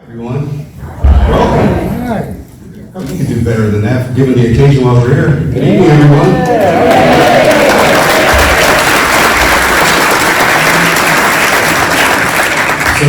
Everyone, welcome. Oh, you can do better than that, given the occasion while we're here. Good evening, everyone. So,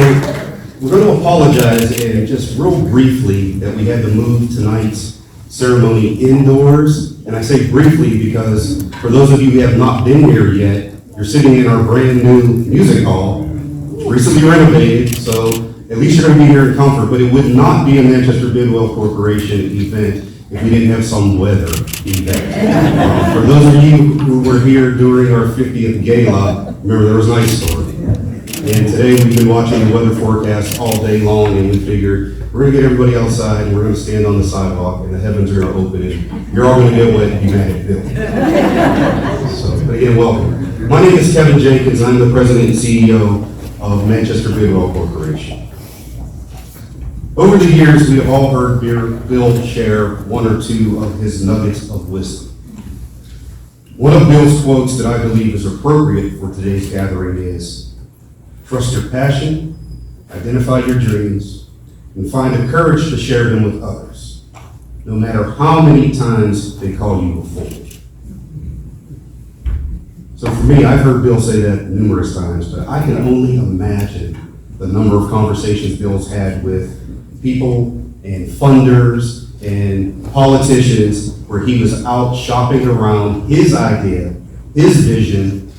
we're going to apologize and just real briefly that we had to move tonight's ceremony indoors. And I say briefly because for those of you who have not been here yet, you're sitting in our brand new music hall, recently renovated, so at least you're going to be here in comfort, but it would not be a Manchester Bidwell Corporation event if we didn't have some weather event. For those of you who were here during our 50th gala, remember there was an ice storm. And today we've been watching the weather forecast all day long, and we figured we're going to get everybody outside and we're going to stand on the sidewalk and the heavens are going to open and you're all going to get wet and be mad at Bill. So, but again, welcome. My name is Kevin Jenkins. I'm the president and CEO of Manchester Bidwell Corporation. Over the years, we have all heard Bill share one or two of his nuggets of wisdom. One of Bill's quotes that I believe is appropriate for today's gathering is, "Trust your passion, identify your dreams, and find the courage to share them with others, no matter how many times they call you a fool." So for me, I've heard Bill say that numerous times, but I can only imagine the number of conversations Bill's had with people and funders and politicians where he was out shopping around his idea, his vision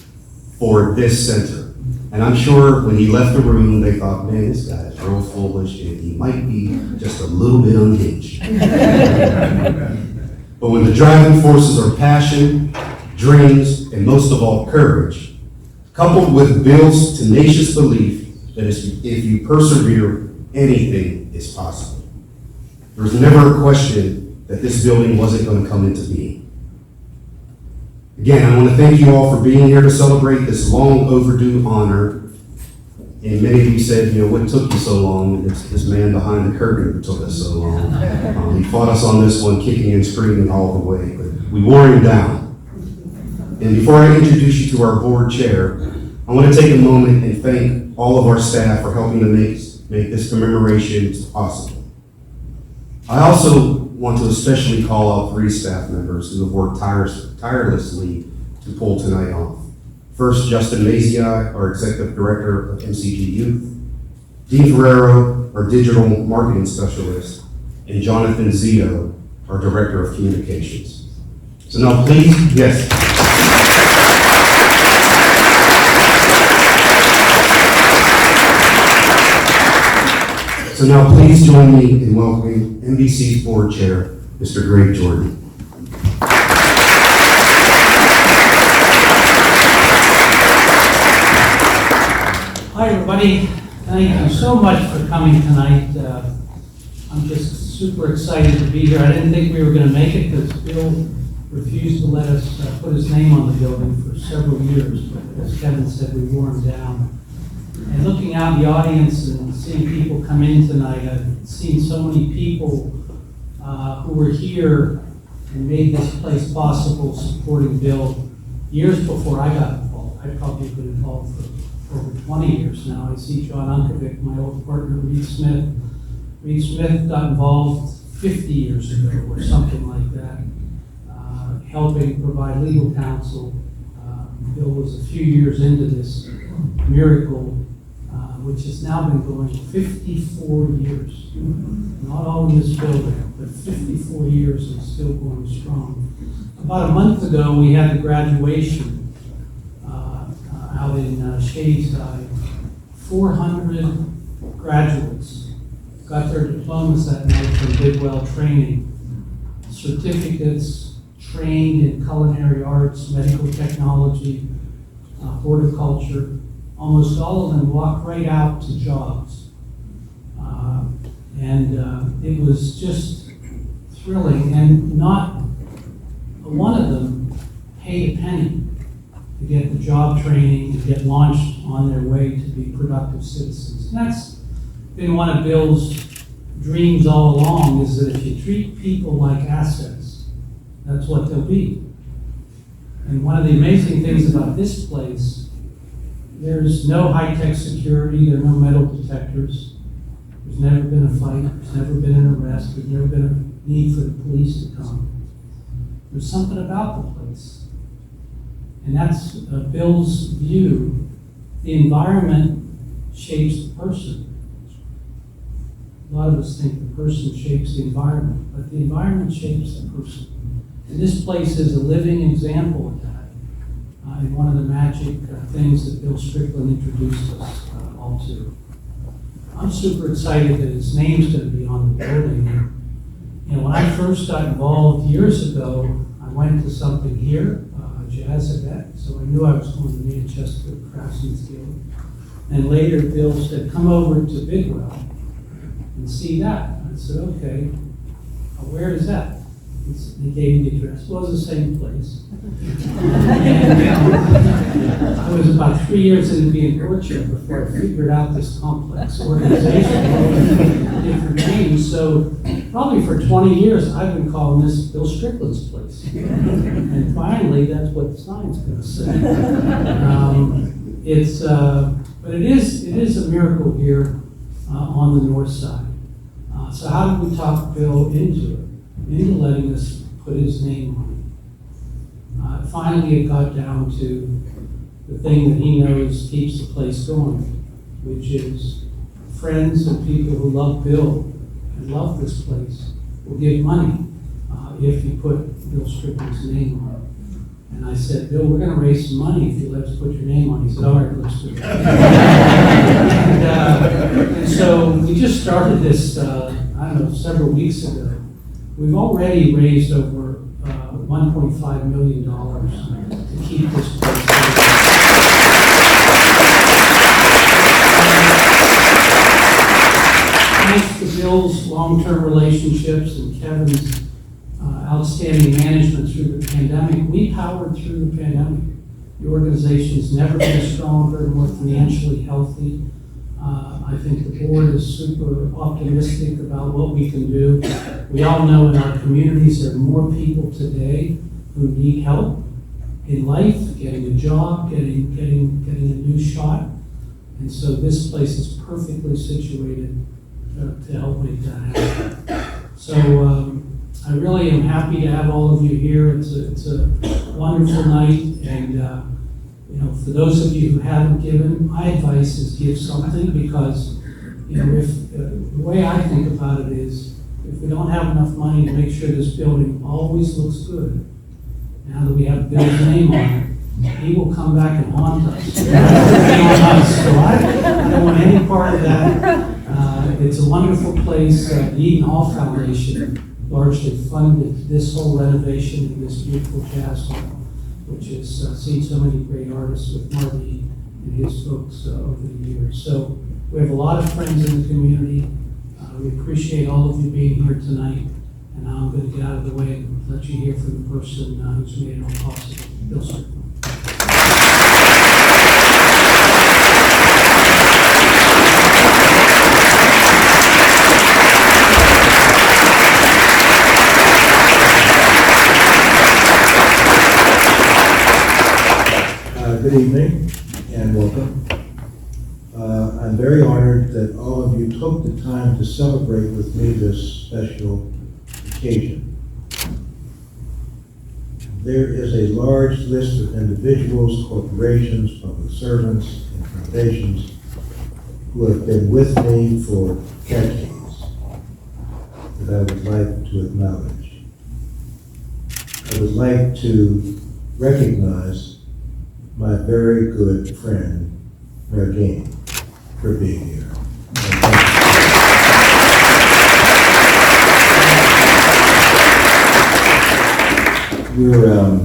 for this center. And I'm sure when he left the room, they thought, man, this guy's real foolish and he might be just a little bit unhinged. But when the driving forces are passion, dreams, and most of all, courage, coupled with Bill's tenacious belief that if you persevere, anything is possible. There was never a question that this building wasn't going to come into being. Again, I want to thank you all for being here to celebrate this long overdue honor. And many of you said, what took you so long? And it's this man behind the curtain who took us so long. He fought us on this one, kicking and screaming all the way, but we wore him down. And before I introduce you to our board chair, I want to take a moment and thank all of our staff for helping to make this commemoration possible. I also want to especially call out 3 staff members who have worked tirelessly to pull tonight off. First, Justin Mazii, our Executive Director of MCG Youth, Dean Ferrero, our Digital Marketing Specialist, and Jonathan Zito, our Director of Communications. So now please, yes. So now please join me in welcoming NBC's board chair, Mr. Greg Jordan. Hi everybody, thank you so much for coming tonight. I'm just super excited to be here. I didn't think we were going to make it because Bill refused to let us put his name on the building for several years, but as Kevin said, we wore him down. And looking out in the audience and seeing people come in tonight, I've seen so many people who were here and made this place possible, supporting Bill years before I got involved. I've probably been involved for over 20 years now. I see John Unkovic, my old partner, Reed Smith. Reed Smith got involved 50 years ago or something like that, helping provide legal counsel. Bill was a few years into this miracle, which has now been going 54 years. Not all in this building, but 54 years and still going strong. About a month ago, we had the graduation out in Shadyside. 400 graduates got their diplomas that night from Bidwell training. Certificates, trained in culinary arts, medical technology, horticulture. Almost all of them walked right out to jobs. It was just thrilling, and not one of them paid a penny to get the job training, to get launched on their way to be productive citizens. And that's been one of Bill's dreams all along, is that if you treat people like assets, that's what they'll be. And one of the amazing things about this place, there's no high-tech security, there are no metal detectors. There's never been a fight, there's never been an arrest, there's never been a need for the police to come. There's something about the place. And that's Bill's view. The environment shapes the person. A lot of us think the person shapes the environment, but the environment shapes the person. And this place is a living example of that. And one of the magic things that Bill Strickland introduced us all to. I'm super excited that his name's going to be on the building. You know, when I first got involved years ago, I went to something here, a jazz event, so I knew I was going to Manchester Craftsman's Guild. And later Bill said, come over to Bidwell and see that. I said, okay, where is that? He gave me the address. Well, it was the same place. And I was about 3 years into being board chair before I figured out this complex organization with different names. So probably for 20 years, I've been calling this Bill Strickland's place. And finally, that's what the sign's going to say. But it is a miracle here on the north side. So how did we talk Bill into it? Into letting us put his name on it. Finally, it got down to the thing that he knows keeps the place going, which is friends and people who love Bill and love this place will give money if you put Bill Strickland's name on it. And I said, Bill, we're going to raise some money if you let us put your name on it. He said, all right, let's do it. and so we just started this, several weeks ago. We've already raised over $1.5 million to keep this place going. Thanks to Bill's long-term relationships and Kevin's outstanding management through the pandemic, we powered through the pandemic. The organization's never been stronger, more financially healthy. I think the board is super optimistic about what we can do. We all know in our communities there are more people today who need help in life, getting a job, getting a new shot. And so this place is perfectly situated to help make that happen. So I really am happy to have all of you here. It's a wonderful night, and for those of you who haven't given, my advice is give something, because if the way I think about it is, if we don't have enough money to make sure this building always looks good, now that we have Bill's name on it, he will come back and haunt us. So I don't want any part of that. It's a wonderful place. The Eden Hall Foundation largely funded this whole renovation in this beautiful jazz hall, which has seen so many great artists with Marty and his folks over the years. So we have a lot of friends in the community. We appreciate all of you being here tonight. And now I'm going to get out of the way and let you hear from the person who's made it all possible, Bill Strickland. Good evening and welcome. I'm very honored that all of you took the time to celebrate with me this special occasion. There is a large list of individuals, corporations, public servants, and foundations who have been with me for decades that I would like to acknowledge. I would like to recognize my very good friend, Ricco, for being here. We're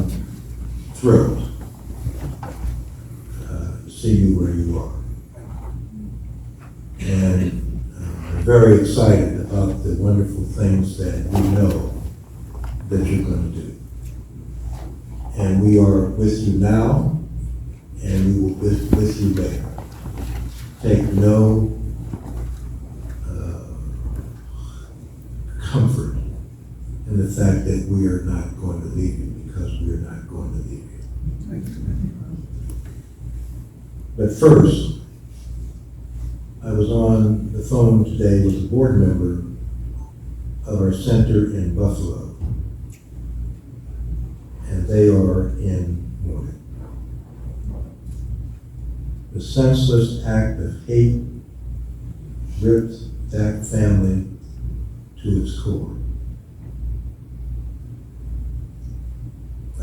thrilled to see you where you are. And we're very excited about the wonderful things that we know that you're going to do. And we are with you now, and we will be with you later. Take no comfort in the fact that we are not going to leave you, because we are not going to leave you. But first, I was on the phone today with a board member of our center in Buffalo, and they are in mourning. The senseless act of hate ripped that family to its core.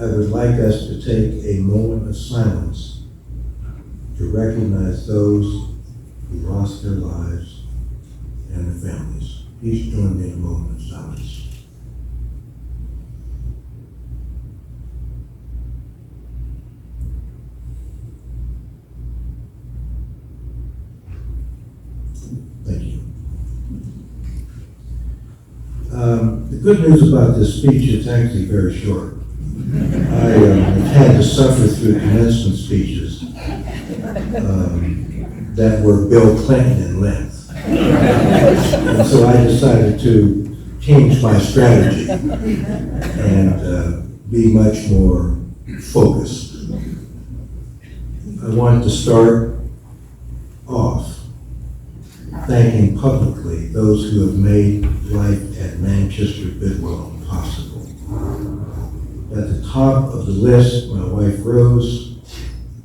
I would like us to take a moment of silence to recognize those who lost their lives and their families. Please join me in a moment of silence. Thank you. The good news about this speech is actually very short. I have had to suffer through commencement speeches that were Bill Clinton in length. And so I decided to change my strategy and be much more focused. I want to start off thanking publicly those who have made life at Manchester Bidwell possible. At the top of the list, my wife Rose.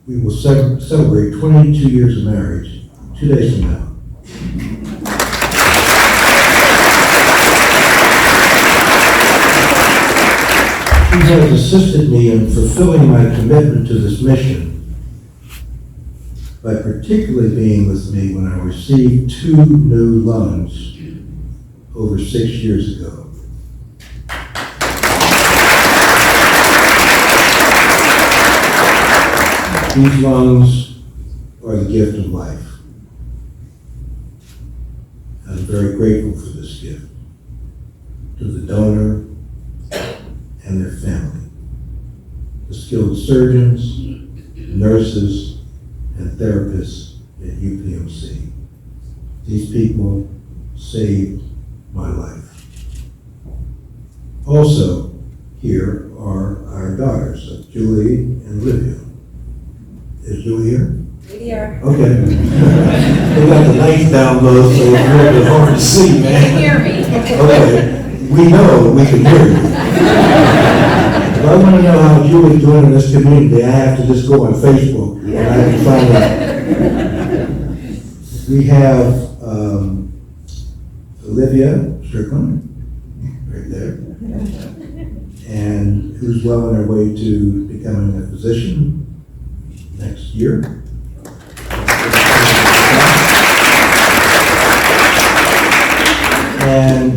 We will celebrate 22 years of marriage 2 days from now. She has assisted me in fulfilling my commitment to this mission by particularly being with me when I received 2 new lungs over 6 years ago. These lungs are the gift of life. I'm very grateful for this gift to the donor and their family, the skilled surgeons, nurses, and therapists at UPMC. These people saved my life. Also, here are our daughters, Julie and Olivia. Is Julie here? Here. Okay. We got the lights down low, so it's a little bit hard to see, man. Can you hear me? Okay, we know we can hear you. If I want to know how Julie's doing in this community, I have to just go on Facebook and I can find out. We have Olivia Strickland, right there, and who's well on her way to becoming a physician next year. And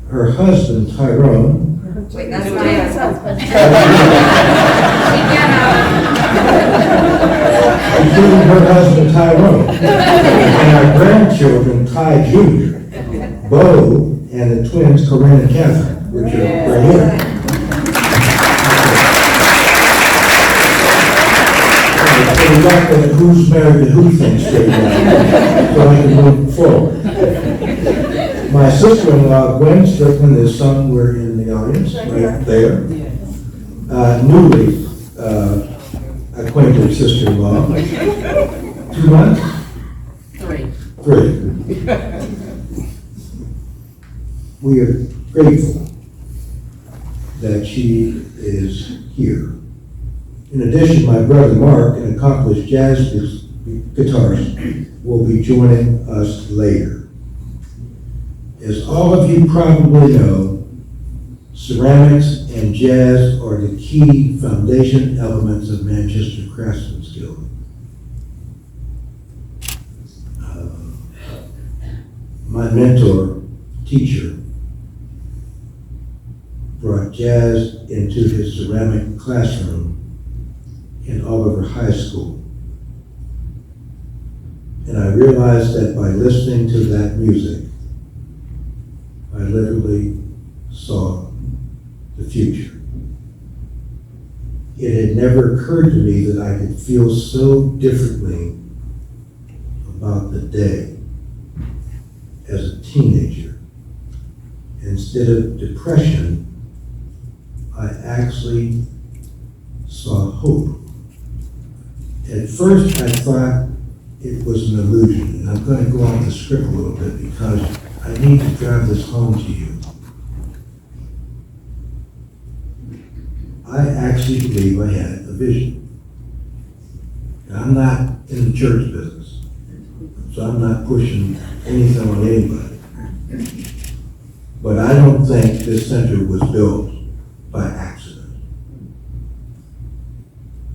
her husband, Tyrone. Wait, that's my husband. Including her husband, Tyrone. And our grandchildren, Ty Jr., Bo, and the twins, Corinne and Catherine, which are right here. So we got the who's married to who thing straight out, so I can move forward. My sister-in-law, Gwen Strickland, is somewhere in the audience, right there. Newly acquainted sister-in-law. 2 months? 3. 3. We are grateful that she is here. In addition, my brother Mark, an accomplished jazz guitarist, will be joining us later. As all of you probably know, ceramics and jazz are the key foundation elements of Manchester Craftsman's Guild. My mentor, teacher, brought jazz into his ceramic classroom in Oliver High School. And I realized that by listening to that music, I literally saw the future. It had never occurred to me that I could feel so differently about the day as a teenager. Instead of depression, I actually saw hope. At first I thought it was an illusion. And I'm going to go off the script a little bit because I need to drive this home to you. I actually believe I had a vision. And I'm not in the church business, so I'm not pushing anything on anybody. But I don't think this center was built by accident.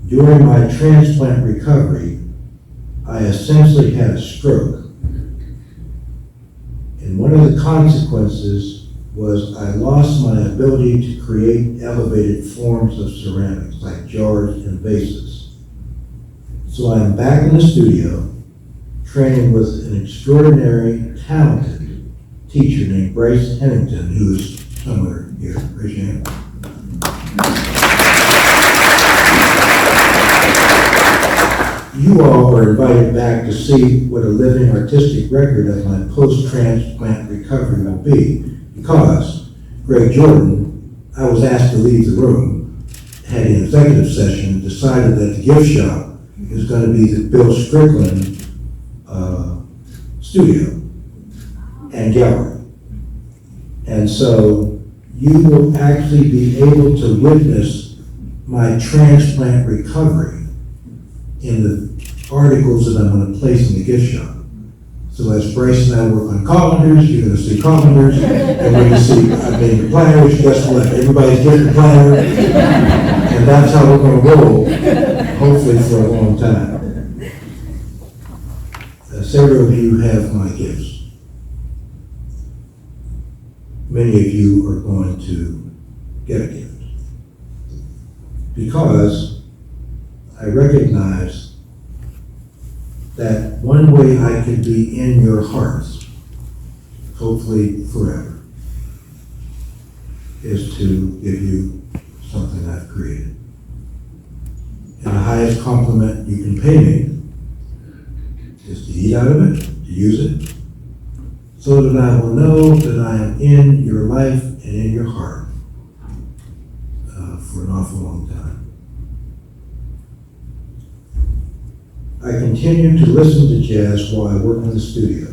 During my transplant recovery, I essentially had a stroke. And one of the consequences was I lost my ability to create elevated forms of ceramics, like jars and vases. So I'm back in the studio, training with an extraordinary, talented teacher named Bryce Hennington, who is somewhere here. Raise your hand. You all were invited back to see what a living artistic record of my post-transplant recovery will be, because Greg Jordan, I was asked to leave the room, had an executive session, decided that the gift shop is going to be the Bill Strickland studio and gallery. And so you will actually be able to witness my transplant recovery in the articles that I'm going to place in the gift shop. So as Bryce and I work on colanders, you're going to see colanders, and we're going to see, I made the planners, guess what? Everybody's getting a planner, and that's how we're going to roll, hopefully for a long time. Several of you have my gifts. Many of you are going to get a gift. Because I recognize that one way I could be in your hearts, hopefully forever, is to give you something I've created. And the highest compliment you can pay me is to eat out of it, to use it, so that I will know that I am in your life and in your heart for an awful long time. I continue to listen to jazz while I work in the studio.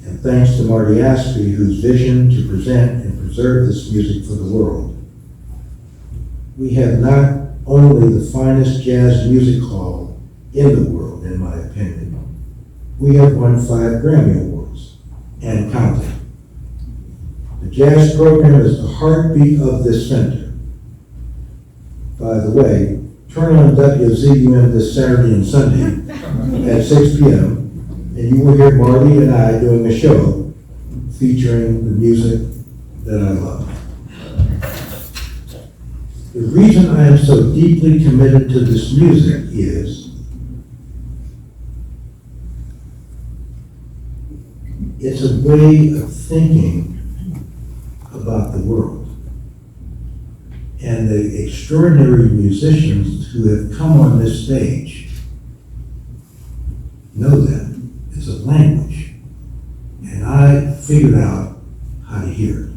And thanks to Marty Aspey, whose vision to present and preserve this music for the world, we have not only the finest jazz music hall in the world, in my opinion, we have won 5 Grammy Awards and counting. The jazz program is the heartbeat of this center. By the way, turn on WZUM this Saturday and Sunday at 6 p.m. and you will hear Marty and I doing a show featuring the music that I love. The reason I am so deeply committed to this music is it's a way of thinking about the world. And the extraordinary musicians who have come on this stage know that. It's a language. And I figured out how to hear it.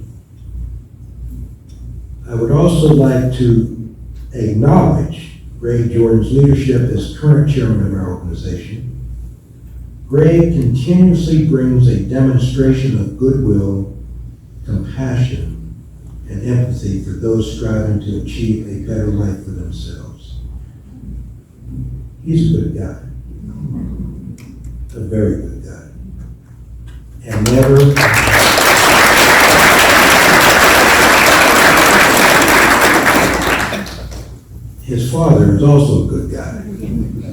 I would also like to acknowledge Greg Jordan's leadership as current chairman of our organization. Greg continuously brings a demonstration of goodwill, compassion, and empathy for those striving to achieve a better life for themselves. He's a good guy. A very good guy. And never... His father is also a good guy,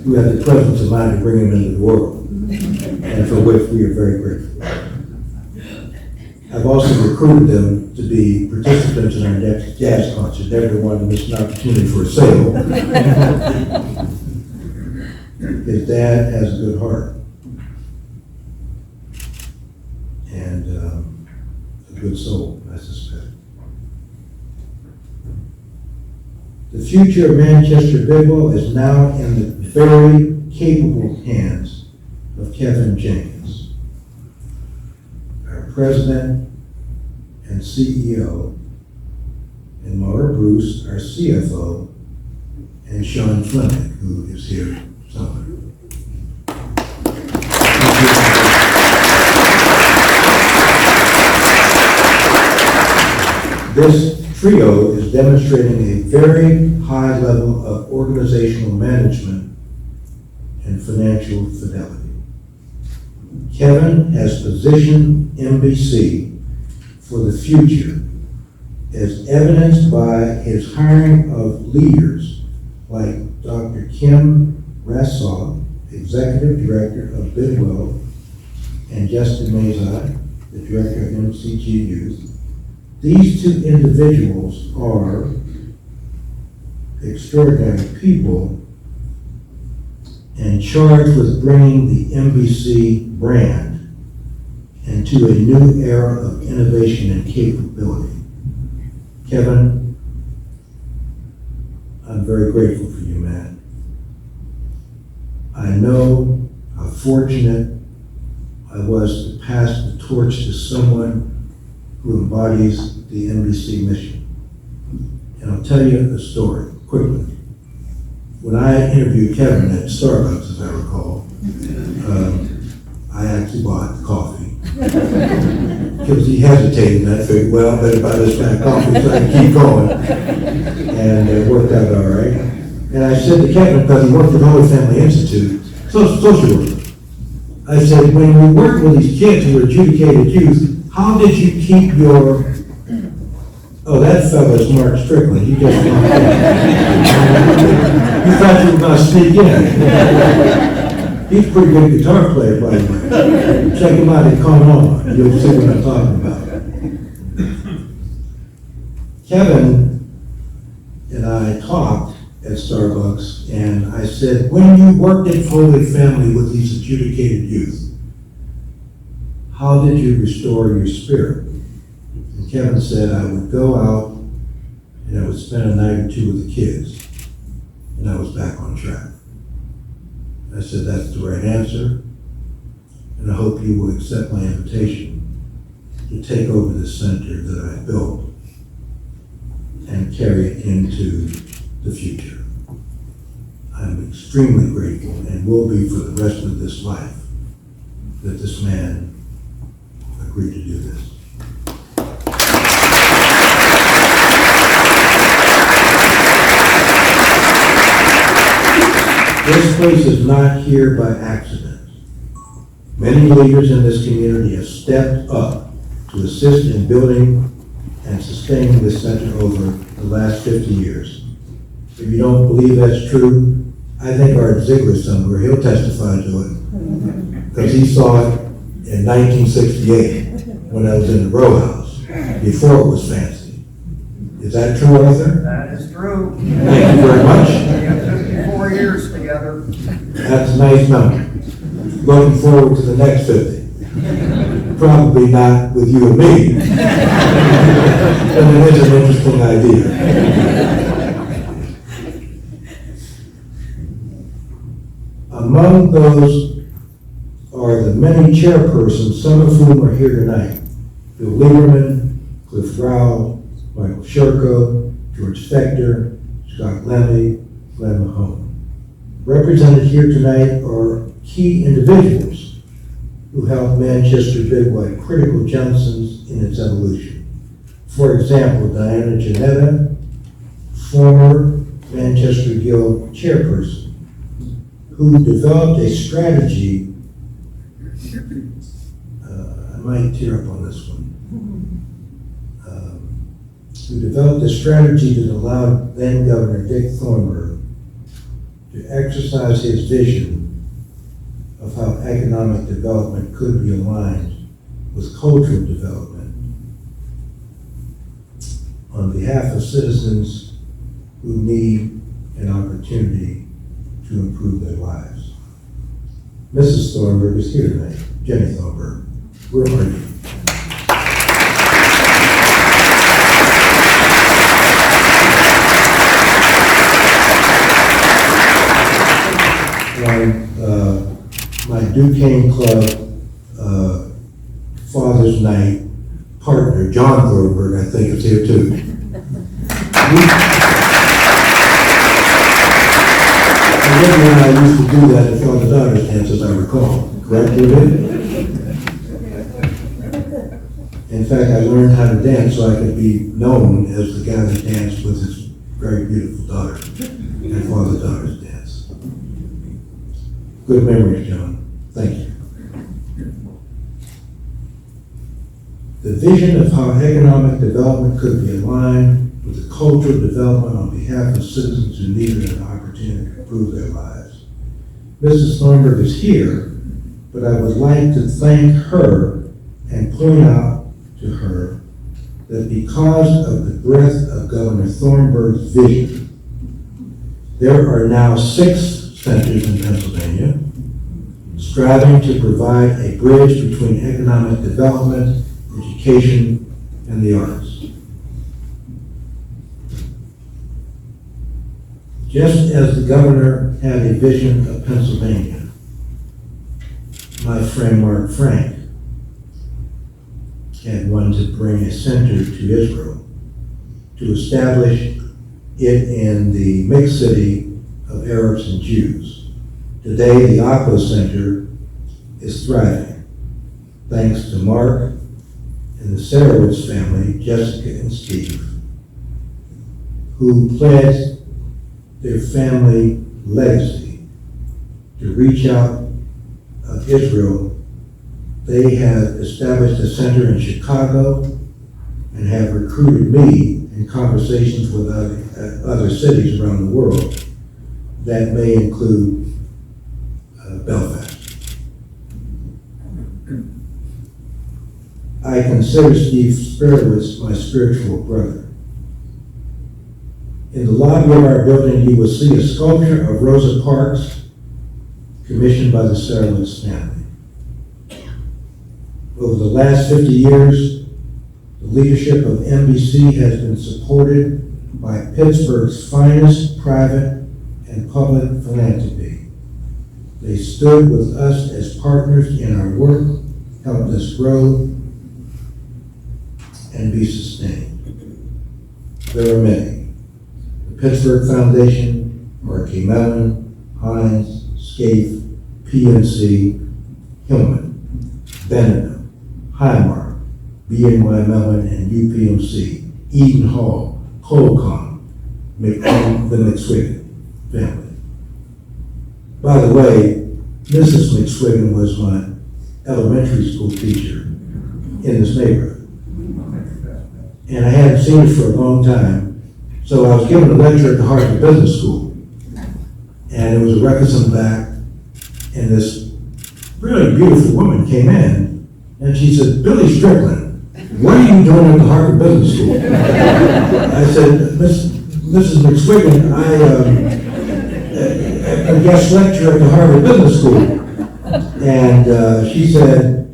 who had the presence of mind to bring him into the world, and for which we are very grateful. I've also recruited them to be participants in our next jazz concert. Never wanted to miss an opportunity for a sale. His dad has a good heart. And a good soul, I suspect. The future of Manchester Bidwell is now in the very capable hands of Kevin Jenkins, our president and CEO, and Maura Bruce, our CFO, and Sean Fleming, who is here somewhere. This trio is demonstrating a very high level of organizational management and financial fidelity. Kevin has positioned MBC for the future as evidenced by his hiring of leaders like Dr. Kim Rassaw, Executive Director of Bidwell, and Justin Mazai, the Director of MCG Youth. These two individuals are extraordinary people and charged with bringing the MBC brand into a new era of innovation and capability. Kevin, I'm very grateful for you, man. I know how fortunate I was to pass the torch to someone who embodies the NBC mission. And I'll tell you a story quickly. When I interviewed Kevin at Starbucks, as I recall, I actually bought coffee. Because he hesitated, and I figured, well, I better buy this kind of coffee so I can keep going. And it worked out all right. And I said to Kevin, because he worked at the Holy Family Institute, social worker, I said, when you work with these kids who are adjudicated youth, how did you keep your, oh, that fellow's Mark Strickland, you just walked in. You thought you were going to sneak in. He's a pretty good guitar player, by the way. Check him out at Common. You'll see what I'm talking about. Kevin and I talked at Starbucks, and I said, when you worked at Holy Family with these adjudicated youth, how did you restore your spirit? And Kevin said, I would go out and I would spend a night or two with the kids, and I was back on track. I said, that's the right answer, and I hope you will accept my invitation to take over this center that I built and carry it into the future. I'm extremely grateful and will be for the rest of this life that this man agreed to do this. This place is not here by accident. Many leaders in this community have stepped up to assist in building and sustaining this center over the last 50 years. If you don't believe that's true, I think Art Ziegler's somewhere, he'll testify to it. Because he saw it in 1968 when I was in the row house, before it was fancy. Is that true, Arthur? That is true. Thank you very much. We have 54 years together. That's a nice number. Looking forward to the next 50. Probably not with you and me. But it is an interesting idea. Among those are the many chairpersons, some of whom are here tonight. Bill Lieberman, Cliff Rao, Michael Sherko, George Spector, Scott Lemley, Glenn Mahone. Represented here tonight are key individuals who helped Manchester Bidwell at critical junctions in its evolution. For example, Diana Janetta, former Manchester Guild chairperson, who developed a strategy, I might tear up on this one, who developed a strategy that allowed then Governor Dick Thornburgh to exercise his vision of how economic development could be aligned with cultural development on behalf of citizens who need an opportunity to improve their lives. Mrs. Thornburgh is here tonight, Jenny Thornburgh. Where are you? My Duquesne Club Father's Night partner, John Thornburgh, I think is here too. And I used to do that at father-daughter's dance, as I recall. Correct, you did? In fact, I learned how to dance so I could be known as the guy that danced with his very beautiful daughter and father-daughter's dance. Good memories, John. Thank you. The vision of how economic development could be aligned with the cultural development on behalf of citizens who needed an opportunity to improve their lives. Mrs. Thornburg is here, but I would like to thank her and point out to her that because of the breadth of Governor Thornburg's vision, there are now 6 centers in Pennsylvania striving to provide a bridge between economic development, education, and the arts. Just as the governor had a vision of Pennsylvania, my friend Mark Frank had one to bring a center to Israel, to establish it in the mixed city of Arabs and Jews. Today, the Aqua Center is thriving, thanks to Mark and the Sarowitz family, Jessica and Steve, who pledged their family legacy to reach out of Israel. They have established a center in Chicago and have recruited me in conversations with other cities around the world. That may include Belfast. I consider Steve Sperowitz my spiritual brother. In the lobby of our building, you will see a sculpture of Rosa Parks commissioned by the Sarowitz family. Over the last 50 years, the leadership of NBC has been supported by Pittsburgh's finest private and public philanthropy. They stood with us as partners in our work, helped us grow, and be sustained. There are many. The Pittsburgh Foundation, Marquis Mellon, Heinz, Scaife, PNC, Hillman, Benetton, Highmark, BNY Mellon, and UPMC, Eden Hall, Colcom, the McSwiggan family. By the way, Mrs. McSwiggan was my elementary school teacher in this neighborhood. And I hadn't seen her for a long time, so I was given a lecture at the Harvard Business School. And it was a records in the back, and this really beautiful woman came in, and she said, "Billy Strickland, what are you doing at the Harvard Business School?" I said, Mrs. McSwiggan, I'm a guest lecturer at the Harvard Business School. And she said,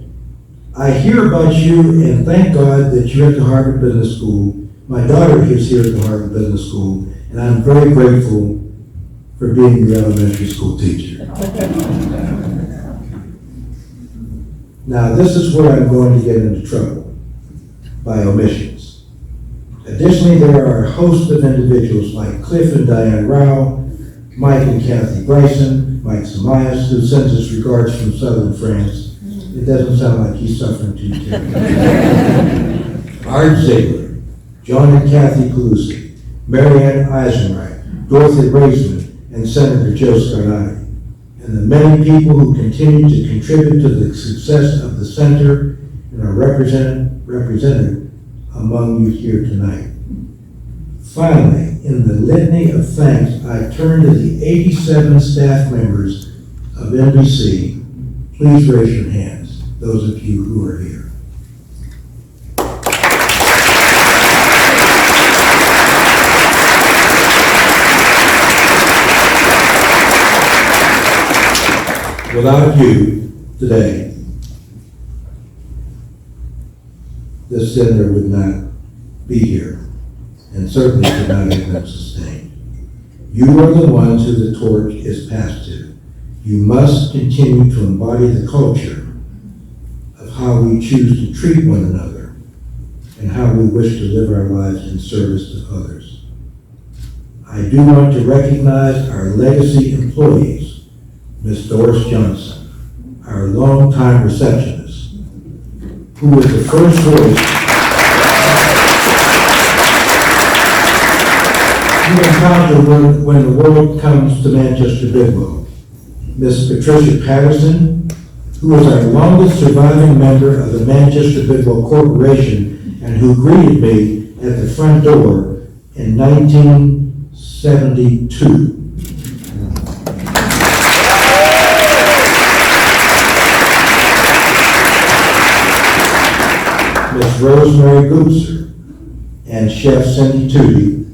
"I hear about you, and thank God that you're at the Harvard Business School. My daughter is here at the Harvard Business School, and I'm very grateful for being your elementary school teacher." Now, this is where I'm going to get into trouble, by omissions. Additionally, there are a host of individuals like Cliff and Diane Rao, Mike and Kathy Bryson, Mike Samias, who sends us regards from southern France. It doesn't sound like he's suffering too terribly. Art Ziegler, John and Kathy Pelusi, Marianne Eisenreich, Dorothy Raisman, and Senator Joe Scarnati, and the many people who continue to contribute to the success of the center and are represented among you here tonight. Finally, in the litany of thanks, I turn to the 87 staff members of NBC. Please raise your hands, those of you who are here. Without you today, this center would not be here, and certainly could not have been sustained. You are the ones who the torch is passed to. You must continue to embody the culture of how we choose to treat one another and how we wish to live our lives in service to others. I do want to recognize our legacy employees, Ms. Doris Johnson, our longtime receptionist, who was the first voice you encounter when the world comes to Manchester Bidwell. Miss Patricia Patterson, who is our longest surviving member of the Manchester Bidwell Corporation and who greeted me at the front door in 1972. Miss Rosemary Goopser and Chef Cindy Tootie,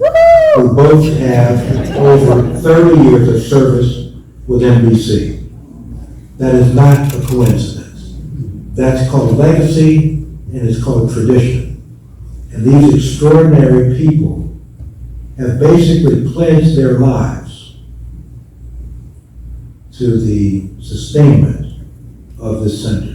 who both have over 30 years of service with NBC. That is not a coincidence. That's called legacy and it's called tradition. And these extraordinary people have basically pledged their lives to the sustainment of this center.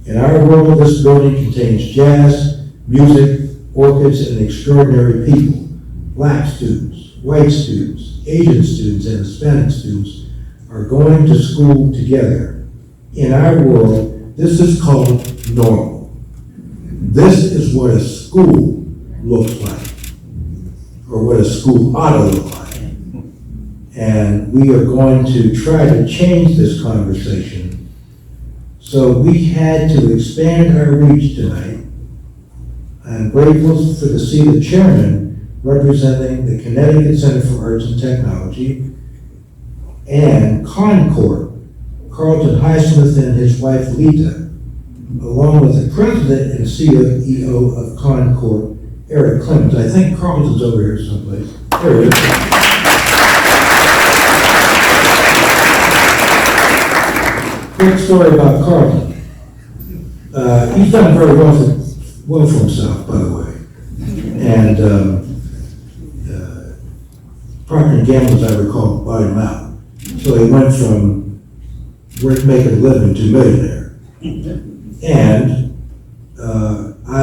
In our world, this building contains jazz, music, orchids, and extraordinary people. Black students, white students, Asian students, and Hispanic students are going to school together. In our world, this is called normal. This is what a school looks like, or what a school ought to look like. And we are going to try to change this conversation. So we had to expand our reach tonight. I'm grateful to see the chairman representing the Connecticut Center for Arts and Technology and Concord, Carlton Highsmith and his wife Lita, along with the president and CEO of Concord, Eric Clemens. I think Carlton's over here someplace. There he is. Quick story about Carlton. He's done very well for himself, by the way. And Procter & Gamble, as I recall, bought him out. So he went from making a living to millionaire. And I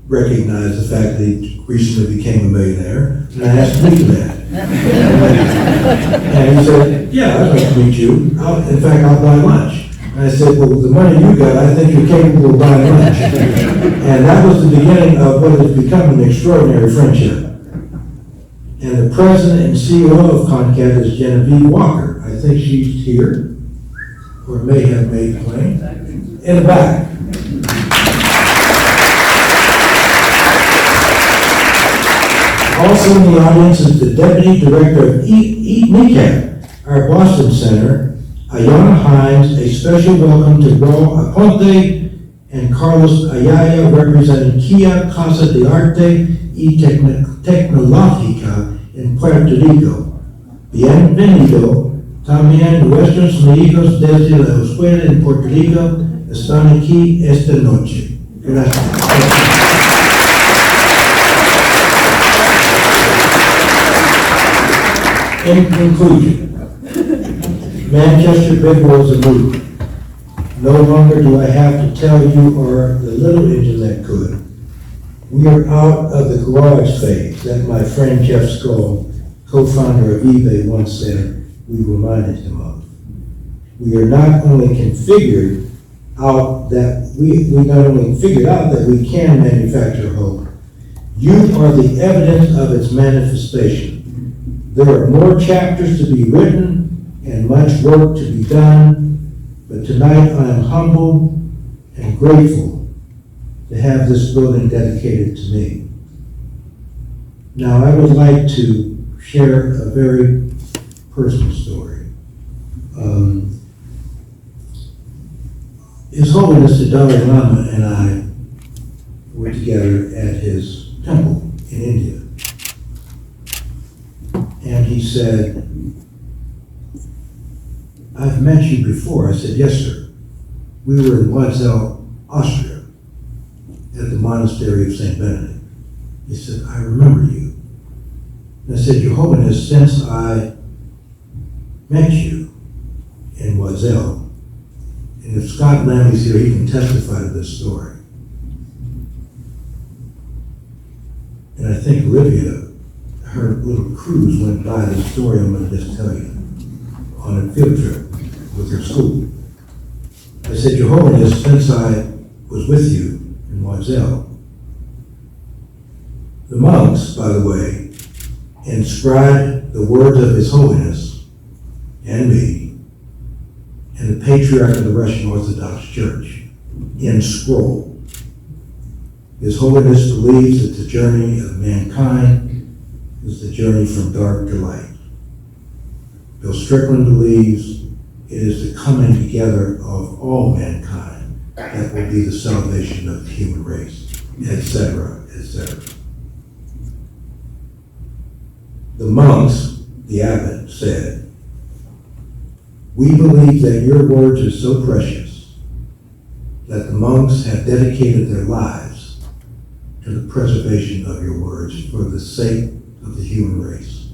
recognize the fact that he recently became a millionaire, and I asked him to do that. And he said, yeah, I'd like to meet you. In fact, I'll buy lunch. And I said, well, with the money you got, I think you're capable of buying lunch. And that was the beginning of what has become an extraordinary friendship. And the president and CEO of Concat is Genevieve Walker. I think she's here, or may have made the plane, in the back. Also in the audience is the Deputy Director of Eat Kneecap, our Boston Center, Ayana Hines. A special welcome to Raul Aponte and Carlos Ayaya, representing Kia Casa de Arte y Tecnológica in Puerto Rico. Bienvenido. También nuestros amigos desde la escuela en Puerto Rico están aquí esta noche. Gracias. In conclusion, Manchester Bidwell is a movement. No longer do I have to tell you or the little engine that could. We are out of the garage phase that my friend Jeff Skoll, co-founder of eBay, once said we reminded him of. We are not only figured out that we can manufacture hope. You are the evidence of its manifestation. There are more chapters to be written and much work to be done, but tonight I am humble and grateful to have this building dedicated to me. Now I would like to share a very personal story. His Holiness the Dalai Lama and I were together at his temple in India. And he said, I've met you before. I said, yes, sir. We were in Bidwell, Austria, at the monastery of St. Benedict. He said, I remember you. And I said, Your Holiness, since I met you in Bidwell, and if Scott Lamley's here, he can testify to this story. And I think Olivia, her little cruise went by the story I'm going to just tell you, on a field trip with her school. I said, Your Holiness, since I was with you in Loisel. The monks, by the way, inscribed the words of His Holiness and me and the Patriarch of the Russian Orthodox Church in scroll. His Holiness believes that the journey of mankind is the journey from dark to light. Bill Strickland believes it is the coming together of all mankind that will be the salvation of the human race, etc., etc. The monks, the abbot, said, "We believe that your words are so precious that the monks have dedicated their lives to the preservation of your words for the sake of the human race."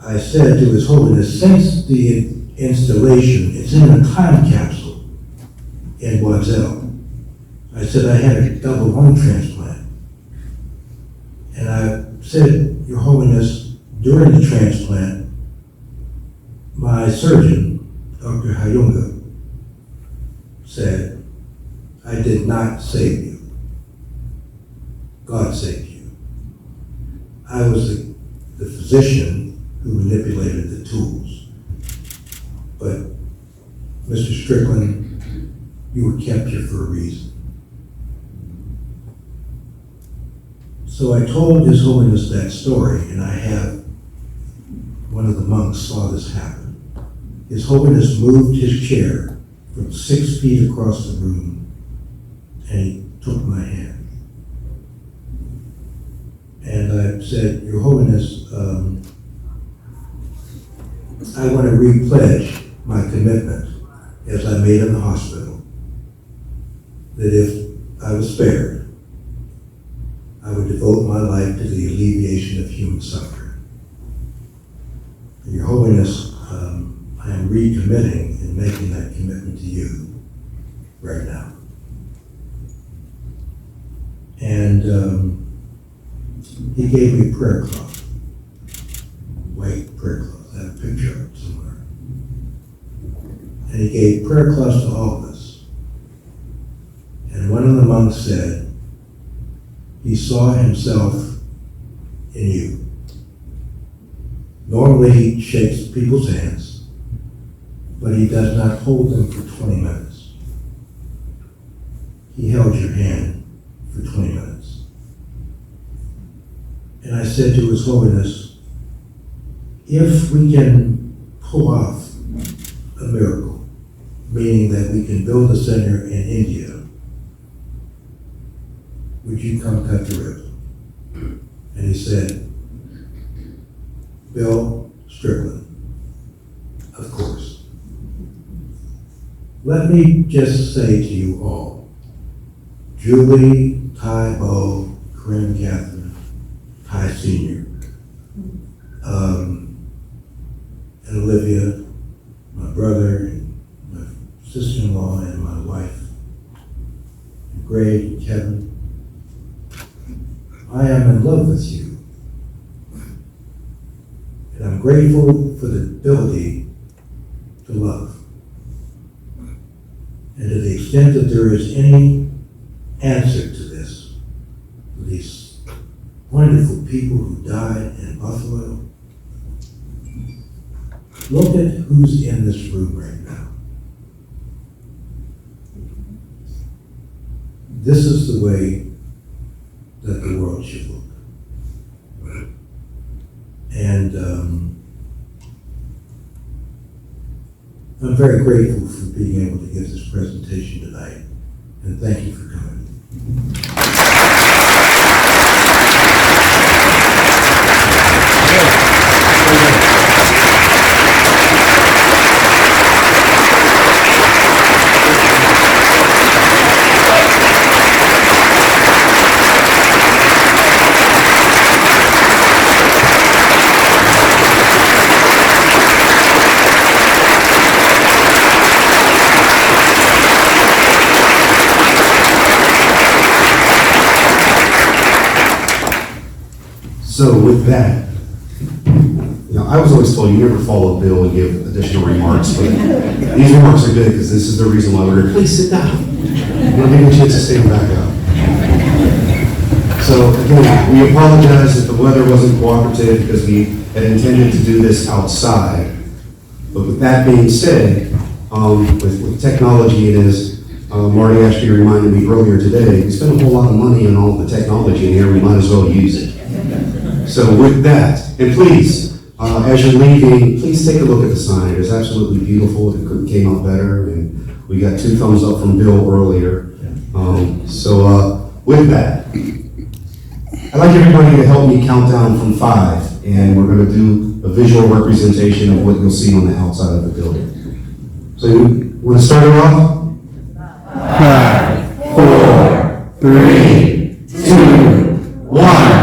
I said to His Holiness, since the installation, it's in a time capsule in Loisel. I said I had a double lung transplant. And I said, Your Holiness, during the transplant, my surgeon, Dr. Hayunga, said, I did not save you. God saved you. I was the physician who manipulated the tools. But, Mr. Strickland, you were kept here for a reason. So I told His Holiness that story, and I have one of the monks saw this happen. His Holiness moved his chair from 6 feet across the room, and he took my hand. And I said, Your Holiness, I want to re-pledge my commitment, as I made in the hospital, that if I was spared, I would devote my life to the alleviation of human suffering. Your Holiness, I am recommitting and making that commitment to you right now. And he gave me a prayer cloth, white prayer cloth. I have a picture of it somewhere. And he gave prayer cloths to all of us. And one of the monks said, he saw himself in you. Normally he shakes people's hands, but he does not hold them for 20 minutes. He held your hand for 20 minutes. And I said to His Holiness, if we can pull off a miracle, meaning that we can build a center in India, would you come cut the ribbon? And he said, Bill Strickland, of course. Let me just say to you all, Julie, Ty, Bo, Corinne, Catherine, Ty Sr., and Olivia, my brother, and my sister-in-law, and my wife, and Greg, and Kevin, I am in love with you. And I'm grateful for the ability to love. And to the extent that there is any answer to this, for these wonderful people who died in Buffalo, look at who's in this room right now. This is the way that the world should look. And I'm very grateful for being able to give this presentation tonight, and thank you for coming. So with that, I was always told you never follow Bill and give additional remarks, but these remarks are good because this is the reason why we're here. Please sit down. We'll give you a chance to stand back up. So again, we apologize if the weather wasn't cooperative because we had intended to do this outside. But with that being said, with technology it is, Marty actually reminded me earlier today, we spend a whole lot of money on all the technology in here, we might as well use it. So with that, and please, as you're leaving, please take a look at the sign. It's absolutely beautiful. It came out better, and we got 2 thumbs up from Bill earlier. With that, I'd like everybody to help me count down from 5, and we're going to do a visual representation of what you'll see on the outside of the building. So you want to start it off? 5, 4, 3, 2, 1.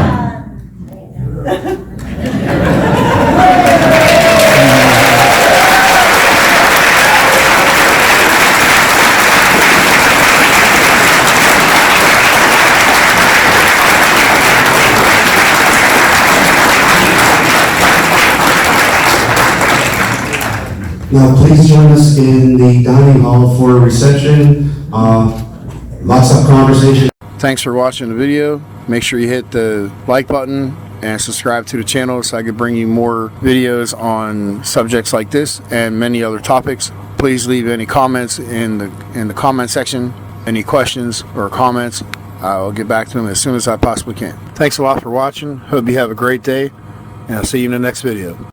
Now, please join us in the dining hall for a reception. Lots of conversation. Thanks for watching the video. Make sure you hit the like button and subscribe to the channel so I can bring you more videos on subjects like this and many other topics. Please leave any comments in the comment section. Any questions or comments, I'll get back to them as soon as I possibly can. Thanks a lot for watching. Hope you have a great day, and I'll see you in the next video.